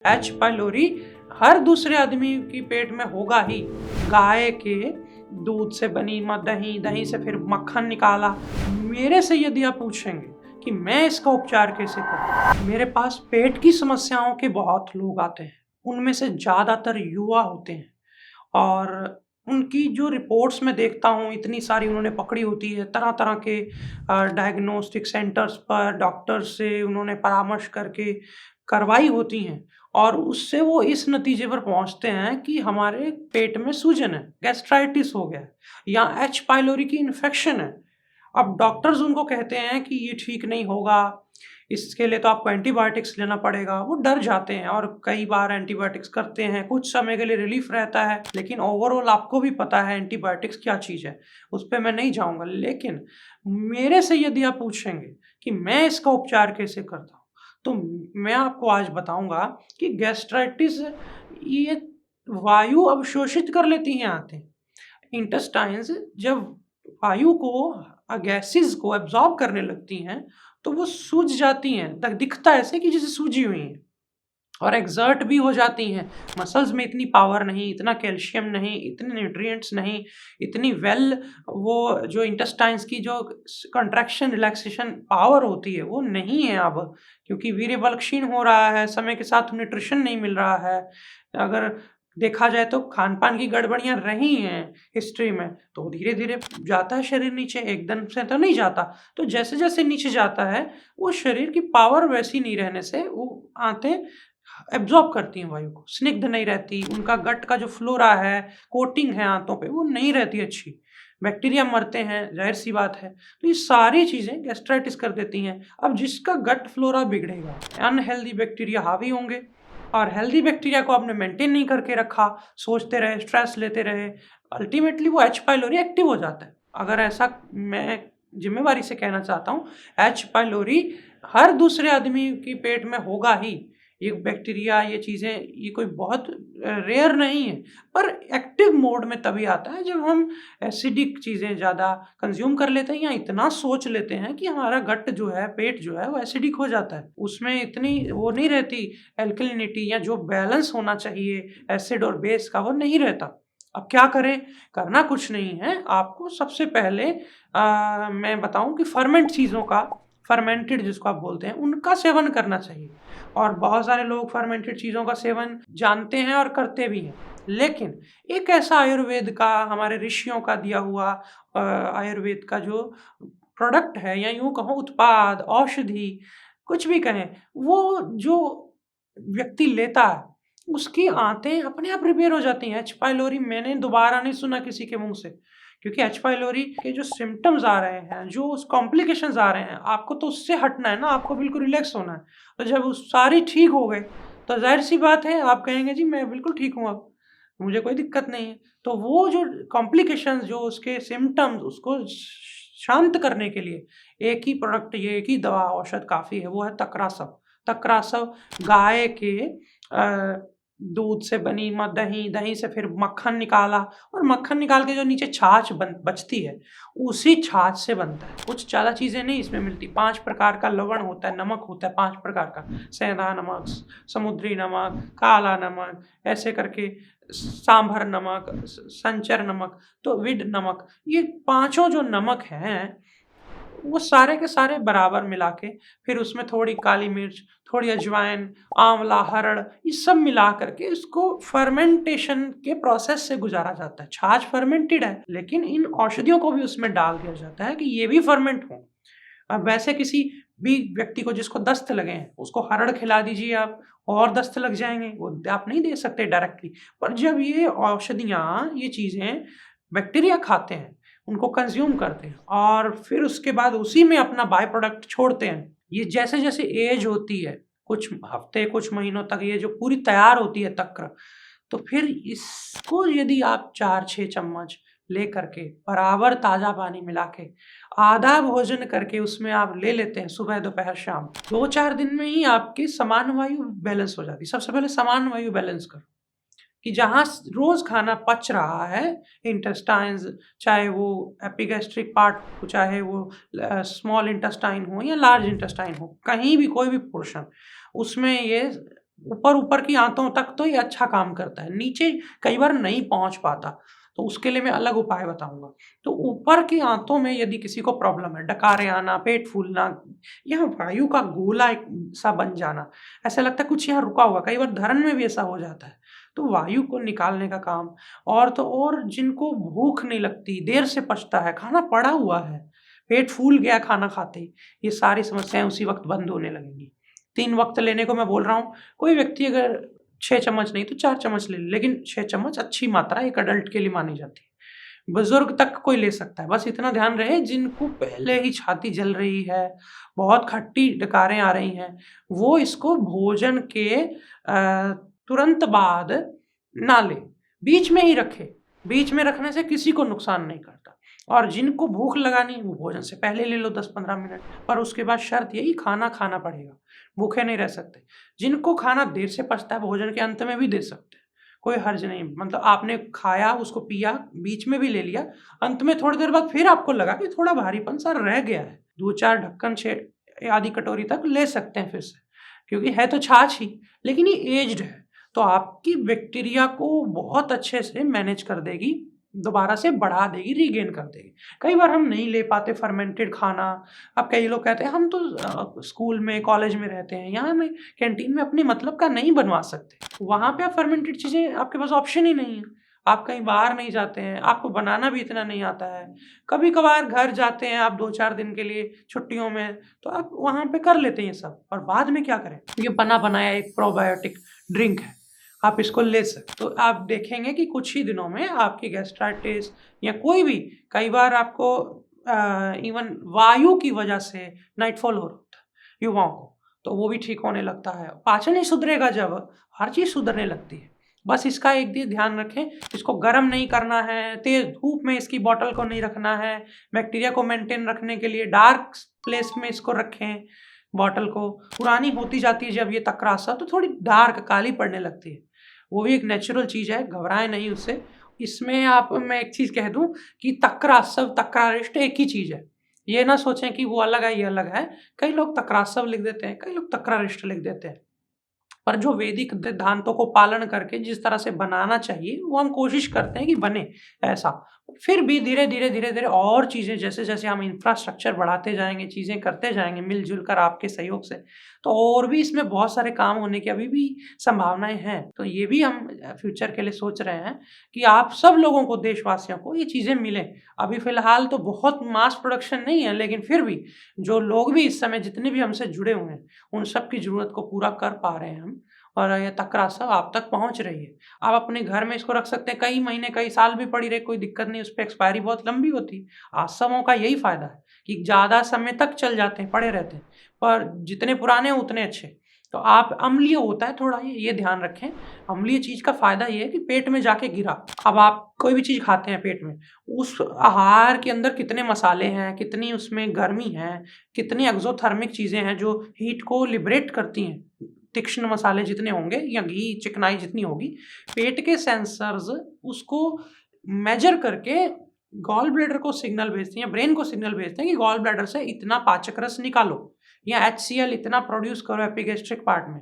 H pylori हर दूसरे आदमी की पेट में होगा ही। गाय के दूध से बनी दही, दही से फिर मक्खन निकाला। मेरे से यदि आप पूछेंगे कि मैं इसका उपचार कैसे करूं, मेरे पास पेट की समस्याओं के बहुत लोग आते हैं, उनमें से ज़्यादातर युवा होते हैं और उनकी जो रिपोर्ट्स मैं देखता हूँ इतनी सारी उन्होंने पकड़ी होती है, तरह तरह के डायग्नोस्टिक सेंटर्स पर डॉक्टर से उन्होंने परामर्श करके करवाई होती हैं और उससे वो इस नतीजे पर पहुँचते हैं कि हमारे पेट में सूजन है, गैस्ट्राइटिस हो गया है या एच पाइलोरी की इन्फेक्शन है। अब डॉक्टर्स उनको कहते हैं कि ये ठीक नहीं होगा, इसके लिए तो आपको एंटीबायोटिक्स लेना पड़ेगा। वो डर जाते हैं और कई बार एंटीबायोटिक्स करते हैं, कुछ समय के लिए रिलीफ रहता है, लेकिन ओवरऑल आपको भी पता है एंटीबायोटिक्स क्या चीज़ है, उस पे मैं नहीं जाऊँगा। लेकिन मेरे से यदि आप पूछेंगे कि मैं इसका उपचार कैसे करता हूँ, तो मैं आपको आज बताऊँगा कि गैस्ट्राइटिस ये वायु अवशोषित कर लेती हैं आंतें। इंटेस्टाइन्स जब वायु को गैसेस को एब्जॉर्ब करने लगती हैं, तो वो सूज जाती हैं, दिखता ऐसे कि जैसे सूजी हुई हैं और एक्सर्ट भी हो जाती हैं। मसल्स में इतनी पावर नहीं, इतना कैल्शियम नहीं, इतने न्यूट्रिएंट्स नहीं, इतनी वो जो इंटेस्टाइन्स की जो कंट्रैक्शन रिलैक्सेशन पावर होती है वो नहीं है अब, क्योंकि वीर्य बल क्षीण हो रहा है, समय के साथ न्यूट्रिशन नहीं मिल रहा है। अगर देखा जाए तो खान-पान की गड़बड़ियाँ रही हैं हिस्ट्री में, तो धीरे-धीरे जाता है शरीर नीचे, एकदम से तो नहीं जाता। तो जैसे-जैसे नीचे जाता है, वो शरीर की पावर वैसी नहीं रहने से वो आंतें एब्ज़ॉर्ब करती हैं वायु को, स्निग्ध नहीं रहती, उनका गट का जो फ्लोरा है, कोटिंग है आंतों पे, वो नहीं रहती अच्छी। बैक्टीरिया मरते हैं, ज़ाहिर-सी बात है। तो ये सारी चीज़ें गैस्ट्राइटिस कर देती हैं। अब जिसका गट फ्लोरा बिगड़ेगा, अनहेल्दी बैक्टीरिया हावी होंगे और हेल्दी बैक्टीरिया को आपने मेंटेन नहीं करके रखा, सोचते रहे, स्ट्रेस लेते रहे, अल्टीमेटली वो एच पाइलोरी एक्टिव हो जाता है। अगर ऐसा मैं ज़िम्मेवारी से कहना चाहता हूँ, एच पाइलोरी हर दूसरे आदमी की पेट में होगा ही। ये बैक्टीरिया, ये चीज़ें, ये कोई बहुत रेयर नहीं है, पर एक्टिव मोड में तभी आता है जब हम एसिडिक चीज़ें ज़्यादा कंज़्यूम कर लेते हैं या इतना सोच लेते हैं कि हमारा गट जो है, पेट जो है वो एसिडिक हो जाता है। उसमें इतनी वो नहीं रहती एल्कलिनिटी या जो बैलेंस होना चाहिए एसिड और बेस का, वो नहीं रहता। अब क्या करें? करना कुछ नहीं है, आपको सबसे पहले मैं बताऊँ कि फर्मेंटेड जिसको आप बोलते हैं, उनका सेवन करना चाहिए और बहुत सारे लोग फर्मेंटेड चीज़ों का सेवन जानते हैं और करते भी हैं। लेकिन एक ऐसा आयुर्वेद का, हमारे ऋषियों का दिया हुआ आयुर्वेद का जो प्रोडक्ट है या यूँ कहूँ उत्पाद, औषधि, कुछ भी कहें, वो जो व्यक्ति लेता है, उसकी आंतें अपने आप रिपेयर हो जाती हैं। एच पाइलोरी मैंने दोबारा नहीं सुना किसी के मुँह से, क्योंकि एच पाइलोरी के जो सिम्पटम्स आ रहे हैं, जो उस कॉम्प्लिकेशंस आ रहे हैं, आपको तो उससे हटना है ना, आपको बिल्कुल रिलैक्स होना है। तो जब वो सारी ठीक हो गए, तो ज़ाहिर-सी बात है आप कहेंगे जी मैं बिल्कुल ठीक हूँ अब, मुझे कोई दिक्कत नहीं है। तो वो जो कॉम्प्लिकेशंस, जो उसके सिम्पटम्स, उसको शांत करने के लिए एक ही प्रोडक्ट, ये एक ही दवा औषध काफ़ी है, वो है तक्रासव। तक्रासव गाय के दूध से बनी दही, दही से फिर मक्खन निकाला और मक्खन निकाल के जो नीचे छाछ बचती है, उसी छाछ से बनता है। कुछ ज़्यादा चीज़ें नहीं इसमें मिलती। 5 प्रकार का लवण होता है, नमक होता है 5 प्रकार का। सेंधा नमक, समुद्री नमक, काला नमक, ऐसे करके सांभर नमक, संचर नमक, तो विड नमक, ये पाँचों जो नमक हैं, वो सारे के सारे बराबर मिला के, फिर उसमें थोड़ी काली मिर्च, थोड़ी अजवाइन, आंवला, हरड़, ये सब मिला करके इसको फर्मेंटेशन के प्रोसेस से गुजारा जाता है। छाछ फर्मेंटेड है, लेकिन इन औषधियों को भी उसमें डाल दिया जाता है कि ये भी फर्मेंट हो। अब वैसे किसी भी व्यक्ति को जिसको दस्त लगे हैं, उसको हरड़ खिला दीजिए आप, और दस्त लग जाएँगे, वो आप नहीं दे सकते डायरेक्टली। पर जब ये औषधियाँ, ये चीज़ें बैक्टीरिया खाते हैं, उनको कंज़्यूम करते हैं और फिर उसके बाद उसी में अपना बाय प्रोडक्ट छोड़ते हैं। ये जैसे-जैसे एज होती है, कुछ हफ्ते, कुछ महीनों तक ये जो पूरी तैयार होती है तक्र, तो फिर इसको यदि आप 4-6 चम्मच लेकर के बराबर ताज़ा पानी मिला के, आधा भोजन करके उसमें आप ले लेते हैं सुबह, दोपहर, शाम, 2-4 दिन में ही आपकी समान वायु बैलेंस हो जाती है। सबसे पहले समान वायु बैलेंस करो कि जहाँ रोज़ खाना पच रहा है, इंटेस्टाइन्स, चाहे वो एपिगैस्ट्रिक पार्ट हो, चाहे वो स्मॉल इंटेस्टाइन हो या लार्ज इंटेस्टाइन हो, कहीं भी कोई भी पोर्शन, उसमें ये ऊपर ऊपर की आंतों तक तो ये अच्छा काम करता है, नीचे कई बार नहीं पहुंच पाता, तो उसके लिए मैं अलग उपाय बताऊंगा। तो ऊपर की आंतों में यदि किसी को प्रॉब्लम है, डकारे आना, पेट फूलना या वायु का गोला एक सा बन जाना, ऐसा लगता है कुछ यहाँ रुका हुआ, कई बार धरण में भी ऐसा हो जाता है, तो वायु को निकालने का काम। और तो और जिनको भूख नहीं लगती, देर से पचता है, खाना पड़ा हुआ है, पेट फूल गया खाना खाते ही, ये सारी समस्याएं उसी वक्त बंद होने लगेंगी। 3 वक्त लेने को मैं बोल रहा हूँ, कोई व्यक्ति अगर 6 चम्मच नहीं तो 4 चम्मच ले ले, लेकिन 6 चम्मच अच्छी मात्रा एक अडल्ट के लिए मानी जाती है। बुजुर्ग तक कोई ले सकता है, बस इतना ध्यान रहे जिनको पहले ही छाती जल रही है, बहुत खट्टी डकारें आ रही हैं, वो इसको भोजन के तुरंत बाद ना ले, बीच में ही रखे। बीच में रखने से किसी को नुकसान नहीं करता। और जिनको भूख लगानी है वो भोजन से पहले ले लो 10-15 मिनट, पर उसके बाद शर्त यही, खाना खाना पड़ेगा, भूखे नहीं रह सकते। जिनको खाना देर से पचता है, भोजन के अंत में भी दे सकते हैं, कोई हर्ज नहीं। मतलब आपने खाया, उसको पिया, बीच में भी ले लिया, अंत में थोड़ी देर बाद फिर आपको लगा कि थोड़ा भारीपन सा रह गया है, 2-4 ढक्कन 6 आधी कटोरी तक ले सकते हैं फिर से, क्योंकि है तो छाछ ही, लेकिन ये एज्ड है, तो आपकी बैक्टीरिया को बहुत अच्छे से मैनेज कर देगी, दोबारा से बढ़ा देगी, रीगेन कर देगी। कई बार हम नहीं ले पाते फर्मेंटेड खाना। अब कई लोग कहते हैं हम तो स्कूल में, कॉलेज में रहते हैं, यहाँ हमें कैंटीन में अपने मतलब का नहीं बनवा सकते, वहाँ पे आप फर्मेंटेड चीज़ें, आपके पास ऑप्शन ही नहीं है। आप कहीं बाहर नहीं जाते हैं, आपको बनाना भी इतना नहीं आता है, कभी कभार घर जाते हैं आप 2-4 दिन के लिए छुट्टियों में, तो आप वहाँ पे कर लेते हैं ये सब, और बाद में क्या करें, ये बना बनाया एक प्रोबायोटिक ड्रिंक है, आप इसको ले सकते। तो आप देखेंगे कि कुछ ही दिनों में आपकी गैस्ट्राइटिस या कोई भी, कई बार आपको इवन वायु की वजह से नाइटफॉल हो रहा है युवाओं को, तो वो भी ठीक होने लगता है। पाचन ही सुधरेगा जब, हर चीज़ सुधरने लगती है। बस इसका एक भी ध्यान रखें, इसको गर्म नहीं करना है, तेज धूप में इसकी बॉटल को नहीं रखना है, बैक्टीरिया को मेंटेन रखने के लिए डार्क प्लेस में इसको रखें। बॉटल को पुरानी होती जाती है जब ये तकरासा, तो थोड़ी डार्क काली पड़ने लगती है, वो भी एक नेचुरल चीज़ है, घबराएं नहीं उससे। इसमें आप, मैं एक चीज़ कह दूं कि तक्रासव तक्रारिष्ट एक ही चीज़ है, ये ना सोचें कि वो अलग है ये अलग है। कई लोग तक्रासव लिख देते हैं, कई लोग तक्रारिष्ट लिख देते हैं, पर जो वैदिक सिद्धांतों को पालन करके जिस तरह से बनाना चाहिए वो हम कोशिश करते हैं कि बने ऐसा। फिर भी धीरे धीरे और चीज़ें, जैसे जैसे हम इंफ्रास्ट्रक्चर बढ़ाते जाएंगे, चीज़ें करते जाएंगे मिलजुल कर आपके सहयोग से, तो और भी इसमें बहुत सारे काम होने की अभी भी संभावनाएं हैं। तो ये भी हम फ्यूचर के लिए सोच रहे हैं कि आप सब लोगों को, देशवासियों को ये चीज़ें मिलें। अभी फ़िलहाल तो बहुत मास प्रोडक्शन नहीं है, लेकिन फिर भी जो लोग भी इस समय जितने भी हमसे जुड़े हुए हैं, उन सब की ज़रूरत को पूरा कर पा रहे हैं हम, और ये तकरासा आप तक पहुँच रही है। आप अपने घर में इसको रख सकते हैं, कई महीने, कई साल भी पड़ी रहे, कोई दिक्कत नहीं, उस पे एक्सपायरी बहुत लंबी होती है। आसमों का यही फ़ायदा है कि ज़्यादा समय तक चल जाते हैं, पड़े रहते हैं, पर जितने पुराने हैं उतने अच्छे। तो आप, अम्लीय होता है थोड़ा, ये ध्यान रखें। अम्लीय चीज़ का फ़ायदा ये है कि पेट में जाके गिरा। अब आप कोई भी चीज़ खाते हैं पेट में, उस आहार के अंदर कितने मसाले हैं, कितनी उसमें गर्मी है, कितनी एक्ज़ोथर्मिक चीज़ें हैं जो हीट को लिबरेट करती हैं, तीक्ष्ण मसाले जितने होंगे या घी, चिकनाई जितनी होगी, पेट के सेंसर्स उसको मेजर करके गॉल ब्लैडर को सिग्नल भेजते हैं या ब्रेन को सिग्नल भेजते हैं कि गॉल ब्लैडर से इतना पाचक रस निकालो या HCl इतना प्रोड्यूस करो एपिगैस्ट्रिक पार्ट में।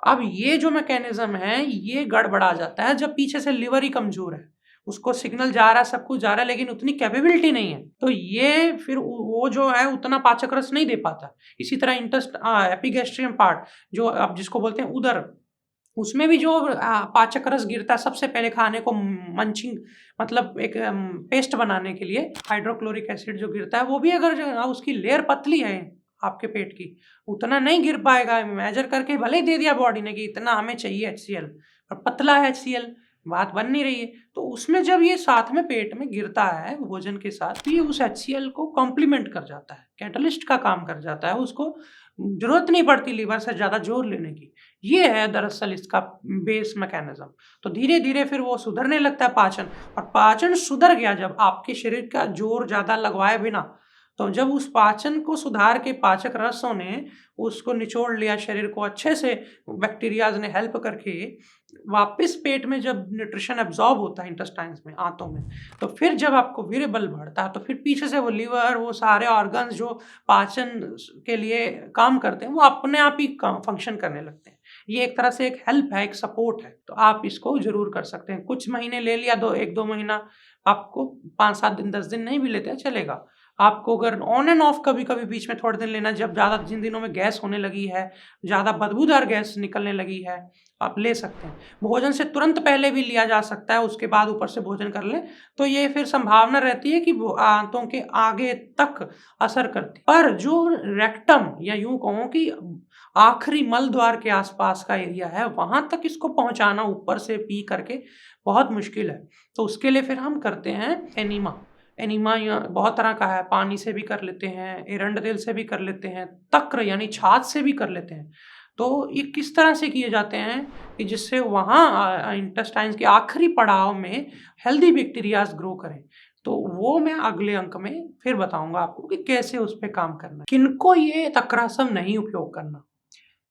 अब ये जो मैकेनिज्म है ये गड़बड़ा जाता है जब पीछे से लिवर ही कमजोर है, उसको सिग्नल जा रहा है, सब कुछ जा रहा है, लेकिन उतनी कैपेबिलिटी नहीं है, तो ये फिर वो जो है उतना पाचक रस नहीं दे पाता। इसी तरह एपिगैस्ट्रियम पार्ट, जो आप जिसको बोलते हैं उदर, उसमें भी जो पाचक रस गिरता है सबसे पहले खाने को, मंचिंग मतलब एक पेस्ट बनाने के लिए हाइड्रोक्लोरिक एसिड जो गिरता है, वो भी अगर उसकी लेयर पतली है आपके पेट की, उतना नहीं गिर पाएगा। मेजर करके भले ही दे दिया बॉडी ने कि इतना हमें चाहिए HCl, पर पतला है HCl, बात बन नहीं रही है। तो उसमें जब ये साथ में पेट में गिरता है भोजन के साथ, तो ये उस HCl को कॉम्प्लीमेंट कर जाता है, कैटलिस्ट का काम कर जाता है, उसको जरूरत नहीं पड़ती लीवर से ज़्यादा जोर लेने की। ये है दरअसल इसका बेस मैकेनिज्म। तो धीरे धीरे फिर वो सुधरने लगता है पाचन, और पाचन सुधर गया जब आपके शरीर का जोर ज़्यादा लगवाए बिना, तो जब उस पाचन को सुधार के पाचक रसों ने उसको निचोड़ लिया शरीर को अच्छे से, बैक्टीरियाज ने हेल्प करके, वापस पेट में जब न्यूट्रिशन एब्जॉर्ब होता है इंटेस्टाइन्स में, आंतों में, तो फिर जब आपको वीर्य बल बढ़ता है, तो फिर पीछे से वो लीवर, वो सारे ऑर्गन्स जो पाचन के लिए काम करते हैं, वो अपने आप ही फंक्शन करने लगते हैं। ये एक तरह से एक हेल्प है, एक सपोर्ट है, तो आप इसको ज़रूर कर सकते हैं। कुछ महीने ले लिया, 1-2 महीना, आपको 5-7 दिन 10 दिन नहीं भी लेते हैं चलेगा। आपको अगर ऑन एंड ऑफ कभी-कभी बीच में थोड़े दिन लेना, जब ज़्यादा जिन दिनों में गैस होने लगी है, ज़्यादा बदबूदार गैस निकलने लगी है, आप ले सकते हैं। भोजन से तुरंत पहले भी लिया जा सकता है, उसके बाद ऊपर से भोजन कर लें, तो ये फिर संभावना रहती है कि वो आंतों के आगे तक असर करती है। पर जो रेक्टम या यूँ कहूँ कि आखिरी मल द्वार के आसपास का एरिया है, वहाँ तक इसको पहुँचाना ऊपर से पी करके बहुत मुश्किल है। तो उसके लिए फिर हम करते हैं एनीमा। एनीमा या बहुत तरह का है, पानी से भी कर लेते हैं, एरंड तेल से भी कर लेते हैं, तक्र यानी छाछ से भी कर लेते हैं। तो ये किस तरह से किए जाते हैं कि जिससे वहाँ इंटेस्टाइन्स के आखिरी पड़ाव में हेल्दी बैक्टीरियाज ग्रो करें। तो वो मैं अगले अंक में फिर बताऊँगा आपको कि कैसे उस पे काम करना है। किनको ये तक्रासम नहीं उपयोग करना?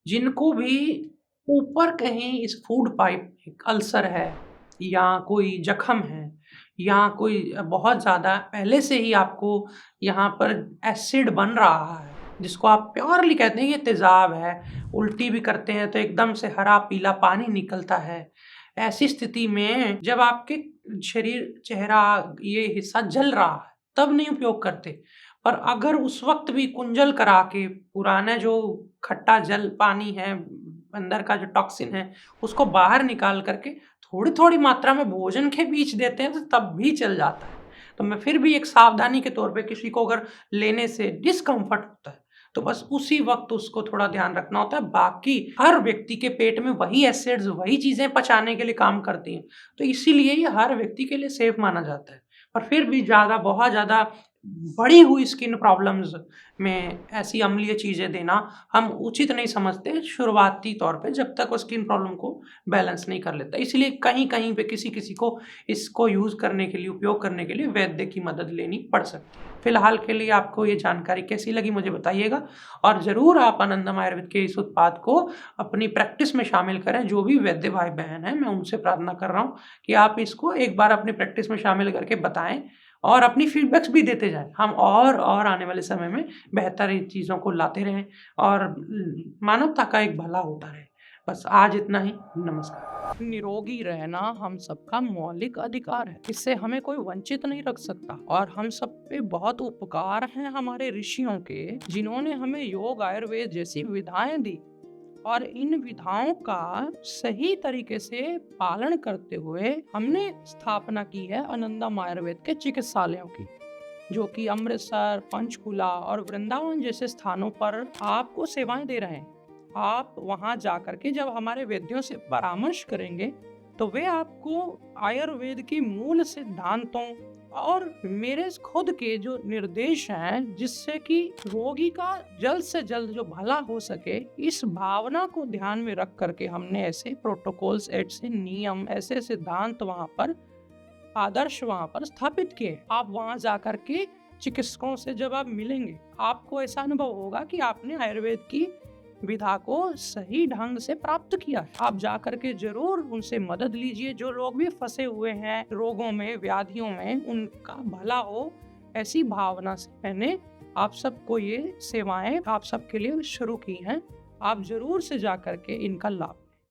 जिनको भी ऊपर कहीं इस फूड पाइप में अल्सर है या कोई जख्म है या कोई बहुत ज़्यादा पहले से ही आपको यहाँ पर एसिड बन रहा है, जिसको आप प्योरली कहते हैं ये तेज़ाब है, उल्टी भी करते हैं तो एकदम से हरा पीला पानी निकलता है। ऐसी स्थिति में जब आपके शरीर, चेहरा, ये हिस्सा जल रहा है, तब नहीं उपयोग करते। पर अगर उस वक्त भी कुंजल करा के पुराना जो खट्टा जल पानी है, अंदर का जो टॉक्सिन है, उसको बाहर निकाल करके थोड़ी-थोड़ी मात्रा में भोजन के बीच देते हैं, तो तब भी चल जाता है। तो मैं फिर भी एक सावधानी के तौर पे, किसी को अगर लेने से डिस्कम्फर्ट होता है, तो बस उसी वक्त उसको थोड़ा ध्यान रखना होता है। बाकी हर व्यक्ति के पेट में वही एसिड्स, वही चीज़ें पचाने के लिए काम करती हैं, तो इसीलिए ये हर व्यक्ति के लिए सेफ माना जाता है। पर फिर भी बहुत ज़्यादा बढ़ी हुई स्किन प्रॉब्लम्स में ऐसी अम्लीय चीज़ें देना हम उचित नहीं समझते शुरुआती तौर पे, जब तक वो स्किन प्रॉब्लम को बैलेंस नहीं कर लेता। इसलिए कहीं-कहीं पे किसी-किसी को इसको यूज़ करने के लिए, उपयोग करने के लिए वैद्य की मदद लेनी पड़ सकती है। फिलहाल के लिए आपको ये जानकारी कैसी लगी मुझे बताइएगा, और ज़रूर आप आनंदम आयुर्वेद के इस उत्पाद को अपनी प्रैक्टिस में शामिल करें। जो भी वैद्य भाई-बहन हैं, मैं उनसे प्रार्थना कर रहा हूँ कि आप इसको एक बार अपनी प्रैक्टिस में शामिल करके बताएँ और अपनी फीडबैक्स भी देते जाएँ। हम और आने वाले समय में बेहतर इन चीज़ों को लाते रहें और मानवता का एक भला होता रहे। बस आज इतना ही। नमस्कार। निरोगी रहना हम सबका मौलिक अधिकार है, इससे हमें कोई वंचित नहीं रख सकता। और हम सब पे बहुत उपकार हैं हमारे ऋषियों के, जिन्होंने हमें योग आयुर्वेद जैसी विधाएं दी, और इन विधाओं का सही तरीके से पालन करते हुए हमने स्थापना की है आनंदम आयुर्वेद के चिकित्सालयों की, जो कि अमृतसर, पंचकुला और वृंदावन जैसे स्थानों पर आपको सेवाएं दे रहे हैं। आप वहां जाकर के जब हमारे वैद्यों से परामर्श करेंगे, तो वे आपको आयुर्वेद की मूल सिद्धांतों और मेरे खुद के जो निर्देश हैं, जिससे कि रोगी का जल्द से जल्द जो भला हो सके, इस भावना को ध्यान में रख करके हमने ऐसे प्रोटोकॉल्स, ऐसे नियम, ऐसे सिद्धांत वहां पर, आदर्श वहां पर स्थापित किए। आप वहां जाकर के चिकित्सकों से जब आप मिलेंगे, आपको ऐसा अनुभव होगा कि आपने आयुर्वेद की विधा को सही ढंग से प्राप्त किया है। आप जाकर के जरूर उनसे मदद लीजिए। जो लोग भी फंसे हुए हैं रोगों में, व्याधियों में, उनका भला हो, ऐसी भावना से मैंने आप सबको ये सेवाएं आप सबके लिए शुरू की हैं। आप जरूर से जाकर के इनका लाभ